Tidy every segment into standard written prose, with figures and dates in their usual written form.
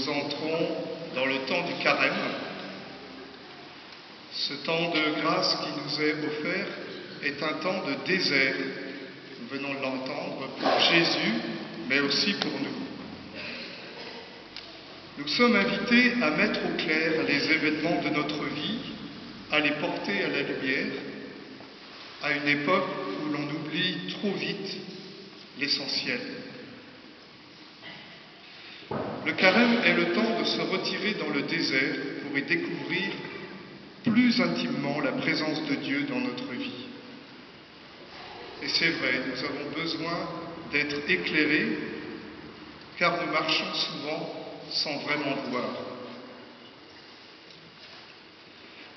nous entrons dans le temps du carême, ce temps de grâce qui nous est offert est un temps de désert. Nous venons de l'entendre pour Jésus, mais aussi pour nous. Nous sommes invités à mettre au clair les événements de notre vie, à les porter à la lumière, à une époque où l'on oublie trop vite l'essentiel. Le carême est le temps de se retirer dans le désert pour y découvrir plus intimement la présence de Dieu dans notre vie. Et c'est vrai, nous avons besoin d'être éclairés, car nous marchons souvent sans vraiment voir.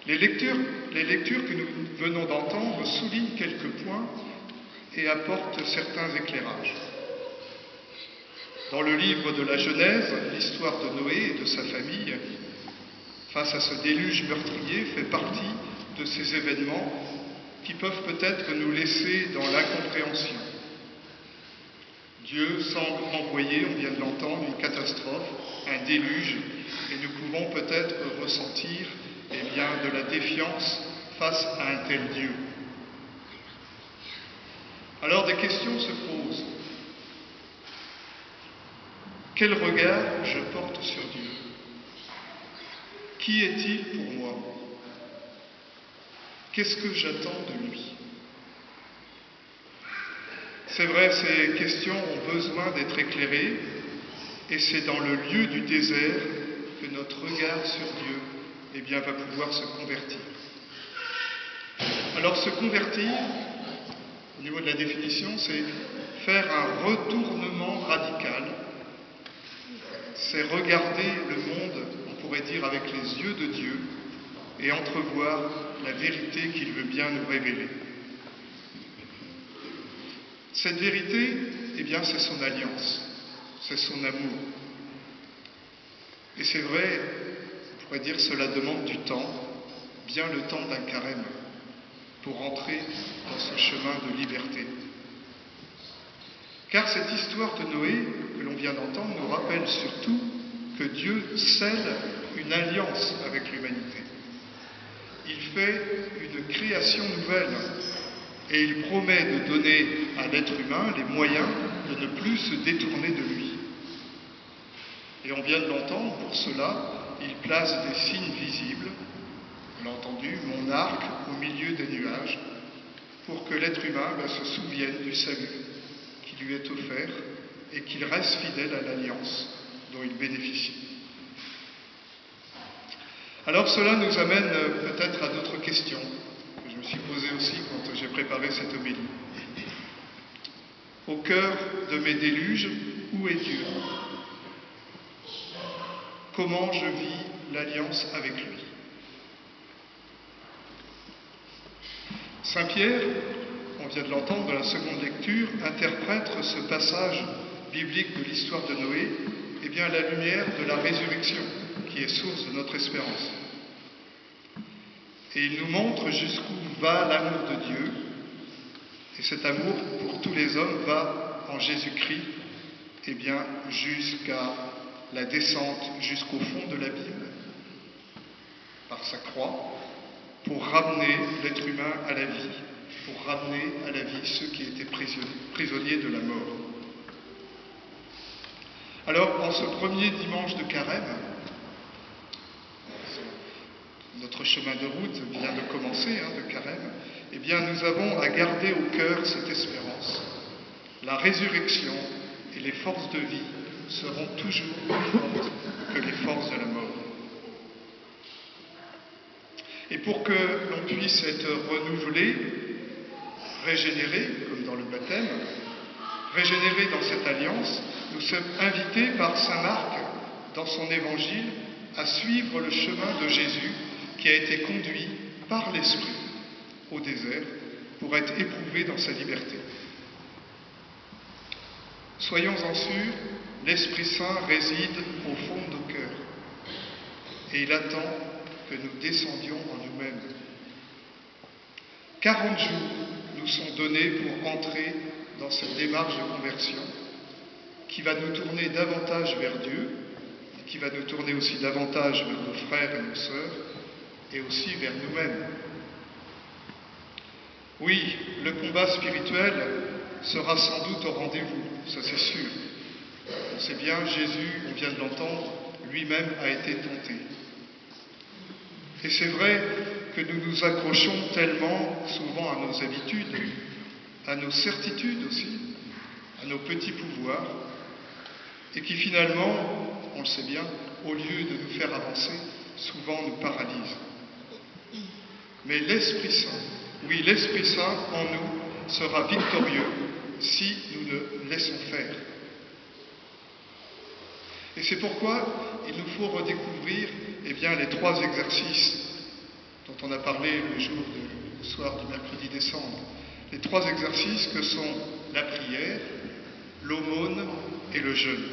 Les lectures que nous venons d'entendre soulignent quelques points et apportent certains éclairages. Dans le livre de la Genèse, l'histoire de Noé et de sa famille, face à ce déluge meurtrier, fait partie de ces événements qui peuvent peut-être nous laisser dans l'incompréhension. Dieu semble envoyer, on vient de l'entendre, une catastrophe, un déluge, et nous pouvons peut-être ressentir de la défiance face à un tel Dieu. Alors des questions se posent. Quel regard je porte sur Dieu? Qui est-il pour moi? Qu'est-ce que j'attends de lui? C'est vrai, ces questions ont besoin d'être éclairées, et c'est dans le lieu du désert que notre regard sur Dieu va pouvoir se convertir. Alors se convertir, au niveau de la définition, c'est faire un retournement radical. C'est regarder le monde, on pourrait dire, avec les yeux de Dieu et entrevoir la vérité qu'il veut bien nous révéler. Cette vérité, c'est son alliance, c'est son amour. Et c'est vrai, on pourrait dire, cela demande du temps, bien le temps d'un carême, pour entrer dans ce chemin de liberté. Car cette histoire de Noé, que l'on vient d'entendre, nous rappelle surtout que Dieu scelle une alliance avec l'humanité. Il fait une création nouvelle et il promet de donner à l'être humain les moyens de ne plus se détourner de lui. Et on vient de l'entendre, pour cela, il place des signes visibles. On l'a entendu, mon arc au milieu des nuages, pour que l'être humain se souvienne du salut qui lui est offert et qu'il reste fidèle à l'alliance dont il bénéficie. Alors cela nous amène peut-être à d'autres questions que je me suis posées aussi quand j'ai préparé cette homélie. Au cœur de mes déluges, où est Dieu? Comment je vis l'alliance avec lui? Saint Pierre, on vient de l'entendre dans la seconde lecture, interprète ce passage biblique de l'histoire de Noé à la lumière de la résurrection, qui est source de notre espérance. Et il nous montre jusqu'où va l'amour de Dieu, et cet amour pour tous les hommes va en Jésus-Christ, jusqu'à la descente, jusqu'au fond de l'abîme, par sa croix, pour ramener l'être humain à la vie, pour ramener à la vie ceux qui étaient prisonniers de la mort. Alors, en ce premier dimanche de carême, notre chemin de route vient de commencer, de carême, nous avons à garder au cœur cette espérance. La résurrection et les forces de vie seront toujours plus fortes que les forces de la mort. Et pour que l'on puisse être renouvelé, régénéré, comme dans le baptême, régénéré dans cette alliance, nous sommes invités par saint Marc, dans son évangile, à suivre le chemin de Jésus qui a été conduit par l'Esprit au désert pour être éprouvé dans sa liberté. Soyons-en sûrs, l'Esprit Saint réside au fond de nos cœurs et il attend que nous descendions en nous-mêmes. 40 jours nous sont donnés pour entrer dans cette démarche de conversion qui va nous tourner davantage vers Dieu, qui va nous tourner aussi davantage vers nos frères et nos sœurs, et aussi vers nous-mêmes. Oui, le combat spirituel sera sans doute au rendez-vous, ça c'est sûr. On sait bien, Jésus, on vient de l'entendre, lui-même a été tenté. Et c'est vrai que nous nous accrochons tellement souvent à nos habitudes, à nos certitudes aussi, à nos petits pouvoirs, et qui finalement, on le sait bien, au lieu de nous faire avancer, souvent nous paralysent. Mais l'Esprit Saint, oui, l'Esprit Saint en nous sera victorieux si nous le laissons faire. Et c'est pourquoi il nous faut redécouvrir les 3 exercices dont on a parlé le soir du mercredi décembre. Les 3 exercices que sont la prière, l'aumône et le jeûne.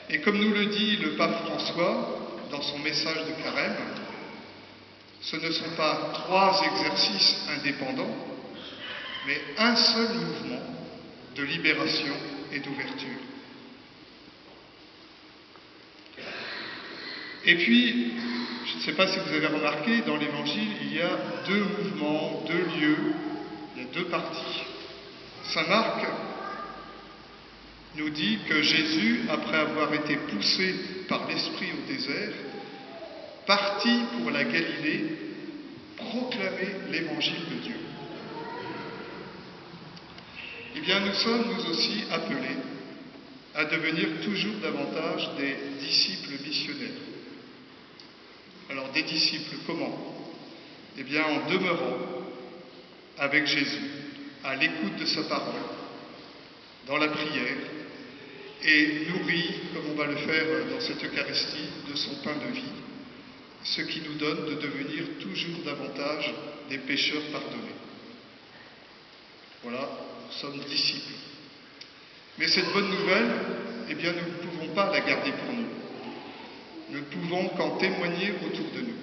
Et comme nous le dit le pape François dans son message de carême, ce ne sont pas 3 exercices indépendants, mais un seul mouvement de libération et d'ouverture. Et puis, je ne sais pas si vous avez remarqué, dans l'Évangile, il y a 2 mouvements, 2 lieux, il y a 2 parties. Saint Marc nous dit que Jésus, après avoir été poussé par l'Esprit au désert, partit pour la Galilée proclamer l'Évangile de Dieu. Eh bien, nous sommes, nous aussi, appelés à devenir toujours davantage des disciples missionnaires. Alors, des disciples, comment? Eh bien, en demeurant avec Jésus, à l'écoute de sa parole, dans la prière, et nourris, comme on va le faire dans cette Eucharistie, de son pain de vie, ce qui nous donne de devenir toujours davantage des pécheurs pardonnés. Voilà, nous sommes disciples. Mais cette bonne nouvelle, eh bien, nous ne pouvons pas la garder pour nous. Nous ne pouvons qu'en témoigner autour de nous.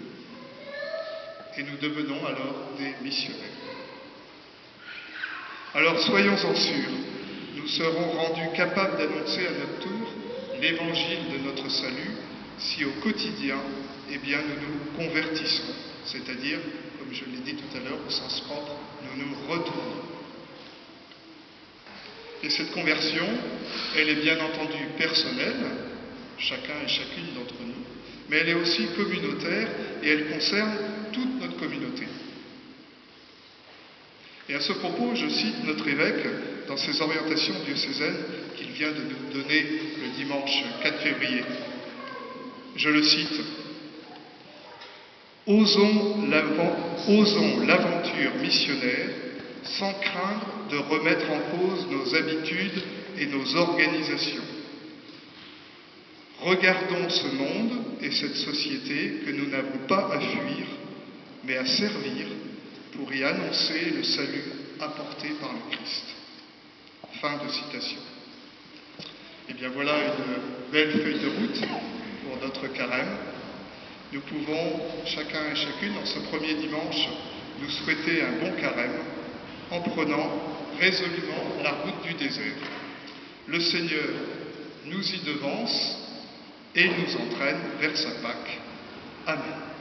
Et nous devenons alors des missionnaires. Alors soyons-en sûrs, nous serons rendus capables d'annoncer à notre tour l'évangile de notre salut si au quotidien, eh bien, nous nous convertissons, c'est-à-dire, comme je l'ai dit tout à l'heure, au sens propre, nous nous retournons. Et cette conversion, elle est bien entendu personnelle, chacun et chacune d'entre nous, mais elle est aussi communautaire et elle concerne toute notre communauté. Et à ce propos, je cite notre évêque dans ses orientations diocésaines qu'il vient de nous donner le dimanche 4 février. Je le cite. Osons l'aventure missionnaire sans craindre de remettre en cause nos habitudes et nos organisations. Regardons ce monde et cette société que nous n'avons pas à fuir, mais à servir pour y annoncer le salut apporté par le Christ. Fin de citation. Eh bien voilà une belle feuille de route pour notre carême. Nous pouvons, chacun et chacune, en ce premier dimanche, nous souhaiter un bon carême en prenant résolument la route du désert. Le Seigneur nous y devance et nous entraîne vers sa Pâque. Amen.